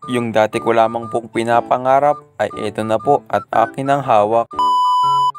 Yung dati ko lamang pong pinapangarap ay eto na po at akin ang hawak.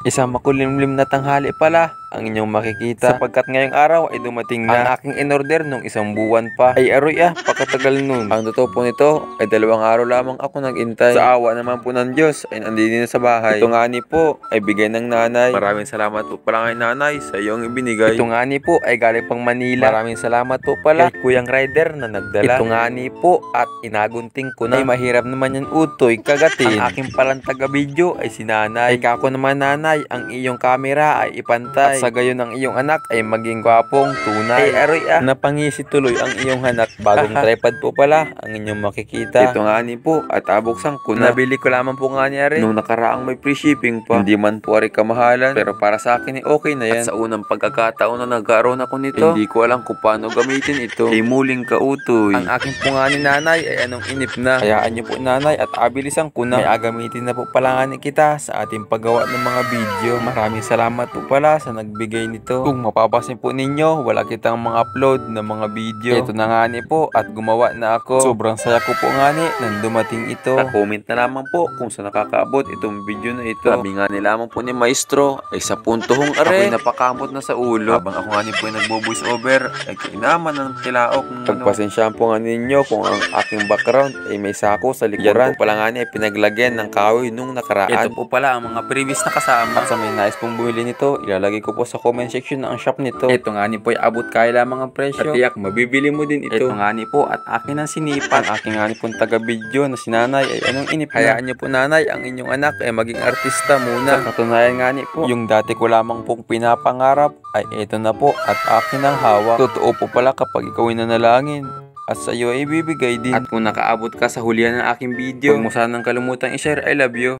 Isang makulimlim na tanghali pala ang inyong makikita, sapagkat ngayong araw ay dumating na ang aking in-order nung isang buwan pa. Ay aroy pakatagal nun. Ang totoo po nito ay 2 araw lamang ako nag-intay. Sa awa naman po ng Diyos ay nandito na sa bahay. Ito nga ni po ay bigay ng nanay. Maraming salamat po pala kay nanay sa iyong ibinigay. Ito nga ni po ay galing pang Manila. Maraming salamat po pala kay Kuyang Rider na nagdala. Ito nga ni po at inagunting ko na. Ay mahirap naman yan utoy kagatin. Ang aking palang taga-video ay si nanay. Ay kako naman nanay, ang iyong camera ay ipantay. At sa gayon ang iyong anak ay maging gwapong tunay. Ay aroy napangisi tuloy ang iyong anak. Bagong tripod po pala ang inyong makikita. Ito nga ni po at abuksan ko na. Nabili ko lamang po nga niya rin nung nakaraang may free shipping pa. Hindi man po ari kamahalan, pero para sa akin ay okay na yan. At sa unang pagkakataon na nagkaroon ako nito, hindi ko alam kung paano gamitin ito. Ay muling kautoy. Ang aking po nga ni nanay ay anong inip na. Hayaan niyo po nanay at abilisan ko na. May agamitin na po pala nga ni kita sa ating paggawa ng mga video. Maraming salamat po pala sa nagbigay nito. Kung mapapasin po ninyo, wala kitang mga upload ng mga video. Ito na nga ni po at gumawa na ako. Sobrang saya ko po nga ni nang dumating ito. Comment na lamang po kung saan nakakaabot itong video na ito. Sabi nga ni lamang po ni Maestro ay sa puntohong are. Ako'y napakamot na sa ulo. Habang ako nga ni po ay nagbo-voice over ay kainaman ng tilaok. Pagpasensyahan po nga ninyo kung ang aking background ay may sako sa likuran. Yan po pala nga ni ay pinaglagyan ng kahoy nung nakaraan. Ito po pala ang mga previous na kasama. At sa may nais pong bumili nito, ilalagay ko po sa comment section ang shop nito. Ito nga ni po ay abot kaya lamang ang presyo. At tiyak mabibili mo din ito. Ito nga ni po at akin ang sinipan. Ang aking nga ni pong taga-video na si nanay ay anong inip na. Hayaan niyo po nanay ang inyong anak ay maging artista muna. Sa katunayan nga ni po, yung dati ko lamang pong pinapangarap ay eto na po at akin ang hawak. Totoo po pala kapag ikaw ay nanalangin at sa iyo ay ibibigay din. At kung nakaabot ka sa hulihan ng aking video, huwag mo sanang kalimutang i-share. I love you.